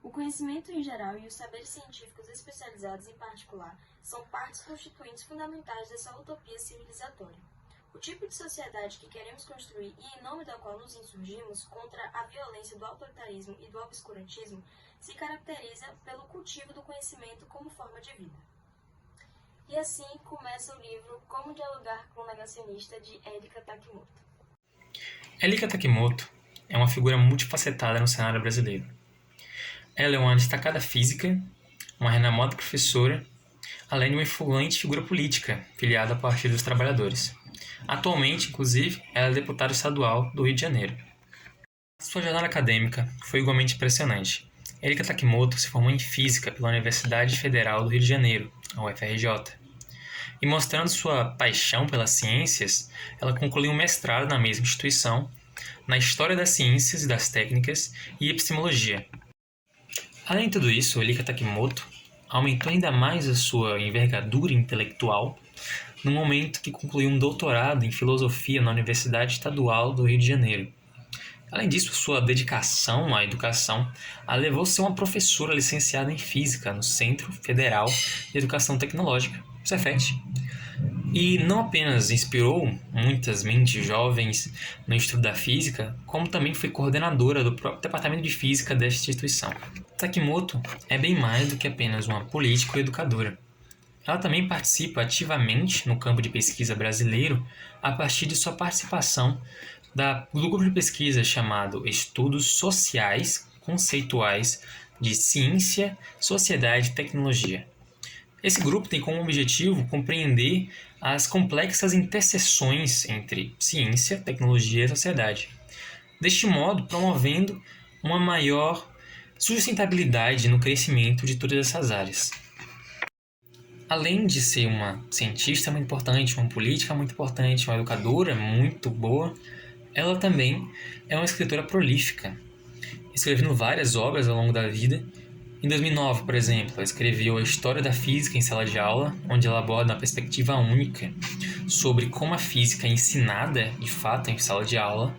O conhecimento em geral e os saberes científicos especializados em particular são partes constituintes fundamentais dessa utopia civilizatória. O tipo de sociedade que queremos construir e em nome da qual nos insurgimos contra a violência do autoritarismo e do obscurantismo se caracteriza pelo cultivo do conhecimento como forma de vida. E assim começa o livro Como Dialogar com o Negacionista, de Erika Takimoto. Erika Takimoto é uma figura multifacetada no cenário brasileiro. Ela é uma destacada física, uma renomada professora, além de uma influente figura política, filiada ao Partido dos Trabalhadores. Atualmente, inclusive, ela é deputada estadual do Rio de Janeiro. Sua jornada acadêmica foi igualmente impressionante. Erika Takimoto se formou em Física pela Universidade Federal do Rio de Janeiro, a UFRJ. E mostrando sua paixão pelas ciências, ela concluiu um mestrado na mesma instituição, na História das Ciências e das Técnicas e Epistemologia. Além de tudo isso, Erika Takimoto aumentou ainda mais a sua envergadura intelectual no momento que concluiu um doutorado em Filosofia na Universidade Estadual do Rio de Janeiro. Além disso, sua dedicação à educação a levou a ser uma professora licenciada em Física no Centro Federal de Educação Tecnológica, Cefet. E não apenas inspirou muitas mentes jovens no estudo da física, como também foi coordenadora do próprio departamento de física desta instituição. Takimoto é bem mais do que apenas uma política ou educadora. Ela também participa ativamente no campo de pesquisa brasileiro a partir de sua participação do grupo de pesquisa chamado Estudos Sociais Conceituais de Ciência, Sociedade e Tecnologia. Esse grupo tem como objetivo compreender as complexas interseções entre ciência, tecnologia e sociedade, deste modo promovendo uma maior sustentabilidade no crescimento de todas essas áreas. Além de ser uma cientista muito importante, uma política muito importante, uma educadora muito boa, ela também é uma escritora prolífica, escrevendo várias obras ao longo da vida. Em 2009, por exemplo, ela escreveu A História da Física em Sala de Aula, onde ela aborda uma perspectiva única sobre como a física é ensinada, de fato, em sala de aula.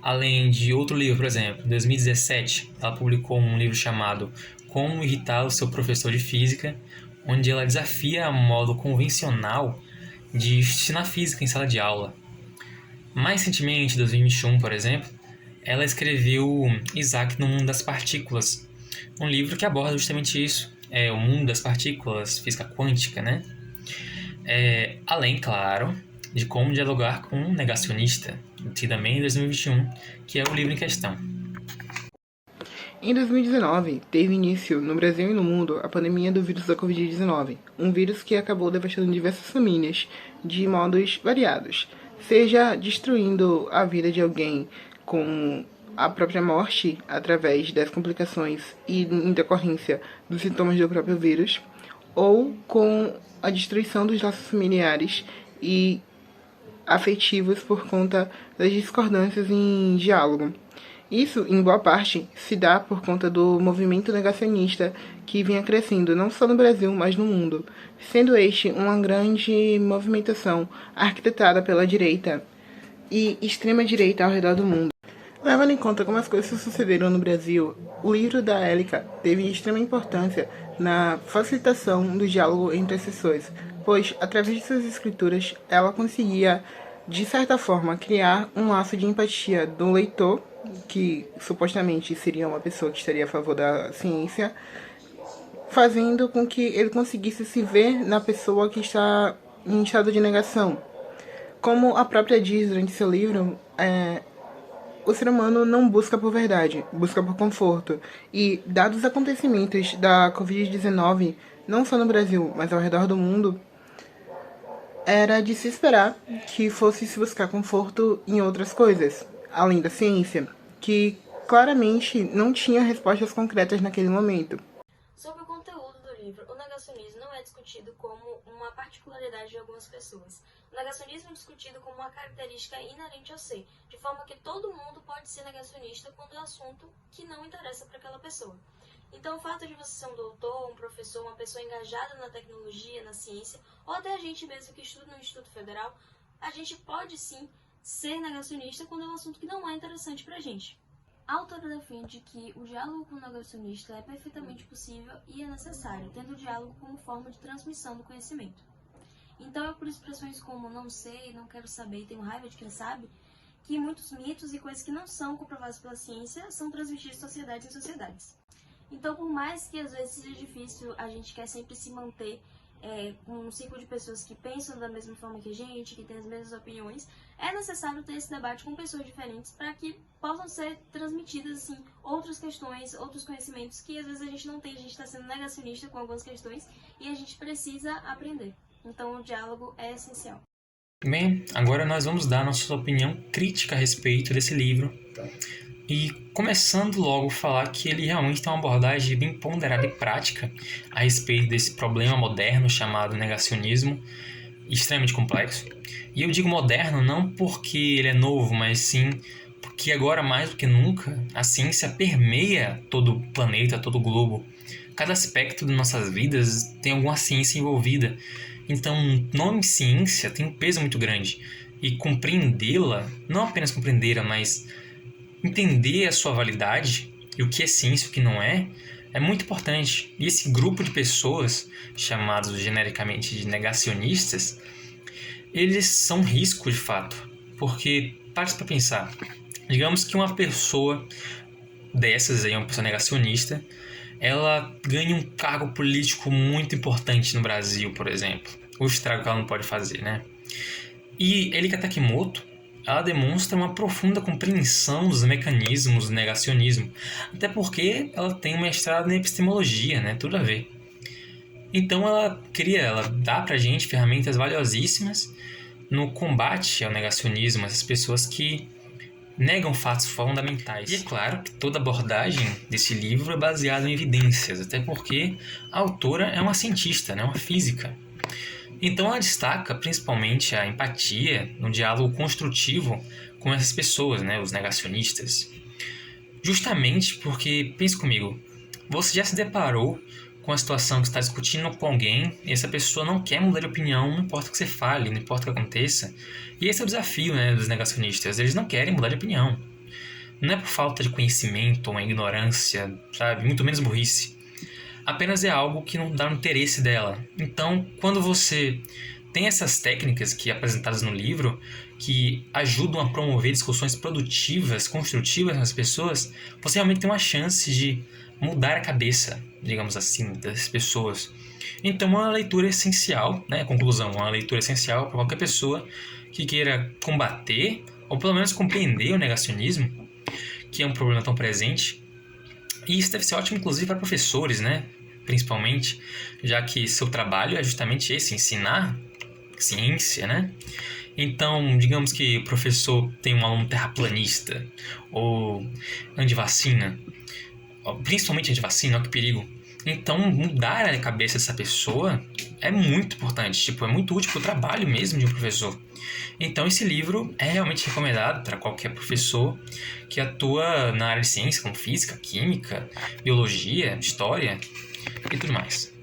Além de outro livro, por exemplo, em 2017, ela publicou um livro chamado Como Irritar o Seu Professor de Física, onde ela desafia o modo convencional de ensinar física em sala de aula. Mais recentemente, em 2021, por exemplo, ela escreveu Isaac no Mundo das Partículas, um livro que aborda justamente isso, o mundo das partículas, física quântica, né? Além, claro, de Como Dialogar com um Negacionista, também em 2021, que é o livro em questão. Em 2019, teve início, no Brasil e no mundo, a pandemia do vírus da Covid-19, um vírus que acabou devastando diversas famílias de modos variados, seja destruindo a vida de alguém com a própria morte através das complicações e em decorrência dos sintomas do próprio vírus, ou com a destruição dos laços familiares e afetivos por conta das discordâncias em diálogo. Isso, em boa parte, se dá por conta do movimento negacionista que vinha crescendo não só no Brasil, mas no mundo, sendo este uma grande movimentação arquitetada pela direita e extrema-direita ao redor do mundo. Levando em conta como as coisas sucederam no Brasil, o livro da Erika teve extrema importância na facilitação do diálogo entre as pessoas, pois, através de suas escrituras, ela conseguia, de certa forma, criar um laço de empatia do leitor, que supostamente seria uma pessoa que estaria a favor da ciência, fazendo com que ele conseguisse se ver na pessoa que está em estado de negação. Como a própria diz durante seu livro, o ser humano não busca por verdade, busca por conforto. E, dados os acontecimentos da Covid-19, não só no Brasil, mas ao redor do mundo, era de se esperar que fosse se buscar conforto em outras coisas, além da ciência, que claramente não tinha respostas concretas naquele momento. Sobre o conteúdo do livro, o negacionismo não é discutido como uma particularidade de algumas pessoas. O negacionismo é discutido como uma característica inerente ao ser, de forma que todo mundo pode ser negacionista quando é um assunto que não interessa para aquela pessoa. Então, o fato de você ser um doutor, um professor, uma pessoa engajada na tecnologia, na ciência, ou até a gente mesmo que estuda no Instituto Federal, a gente pode sim ser negacionista quando é um assunto que não é interessante para a gente. A autora defende que o diálogo com o negacionista é perfeitamente possível e é necessário, tendo o diálogo como forma de transmissão do conhecimento. Então é por expressões como não sei, não quero saber, tenho raiva de quem sabe, que muitos mitos e coisas que não são comprovadas pela ciência são transmitidos de sociedades em sociedades. Então, por mais que às vezes seja difícil, a gente quer sempre se manter com um ciclo de pessoas que pensam da mesma forma que a gente, que têm as mesmas opiniões, é necessário ter esse debate com pessoas diferentes para que possam ser transmitidas assim, outras questões, outros conhecimentos que às vezes a gente não tem, a gente está sendo negacionista com algumas questões e a gente precisa aprender. Então, o diálogo é essencial. Bem, agora nós vamos dar nossa opinião crítica a respeito desse livro. E começando logo a falar que ele realmente tem uma abordagem bem ponderada e prática a respeito desse problema moderno chamado negacionismo, extremamente complexo. E eu digo moderno não porque ele é novo, mas sim porque agora mais do que nunca a ciência permeia todo o planeta, todo o globo. Cada aspecto de nossas vidas tem alguma ciência envolvida. Então, o nome ciência tem um peso muito grande. E compreendê-la, não apenas compreendê-la, mas entender a sua validade e o que é ciência e o que não é muito importante. E esse grupo de pessoas, chamados genericamente de negacionistas, eles são um risco de fato. Porque, pare para pensar, digamos que uma pessoa dessas aí, uma pessoa negacionista, ela ganha um cargo político muito importante no Brasil, por exemplo. O estrago que ela não pode fazer, né? E Erika Takimoto, ela demonstra uma profunda compreensão dos mecanismos do negacionismo, até porque ela tem um mestrado em epistemologia, né? Tudo a ver. Então ela dá pra gente ferramentas valiosíssimas no combate ao negacionismo, essas pessoas que negam fatos fundamentais. E é claro que toda abordagem desse livro é baseada em evidências, até porque a autora é uma cientista, né? Uma física. Então ela destaca principalmente a empatia no diálogo construtivo com essas pessoas, né, os negacionistas. Justamente porque, pense comigo, você já se deparou com a situação que você está discutindo com alguém e essa pessoa não quer mudar de opinião, não importa o que você fale, não importa o que aconteça. E esse é o desafio, né, dos negacionistas, eles não querem mudar de opinião. Não é por falta de conhecimento ou uma ignorância, sabe, muito menos burrice. Apenas é algo que não dá no interesse dela. Então, quando você tem essas técnicas que apresentadas no livro, que ajudam a promover discussões produtivas, construtivas nas pessoas, você realmente tem uma chance de mudar a cabeça, digamos assim, das pessoas. Então, é uma leitura essencial, né? Conclusão, uma leitura essencial para qualquer pessoa que queira combater, ou pelo menos compreender o negacionismo, que é um problema tão presente. E isso deve ser ótimo, inclusive, para professores, né? Principalmente, já que seu trabalho é justamente esse, ensinar ciência, né? Então, digamos que o professor tem um aluno terraplanista ou antivacina, principalmente antivacina, olha que perigo. Então, mudar a cabeça dessa pessoa é muito importante, é muito útil para o trabalho mesmo de um professor. Então, esse livro é realmente recomendado para qualquer professor que atua na área de ciência, como física, química, biologia, história e tudo mais.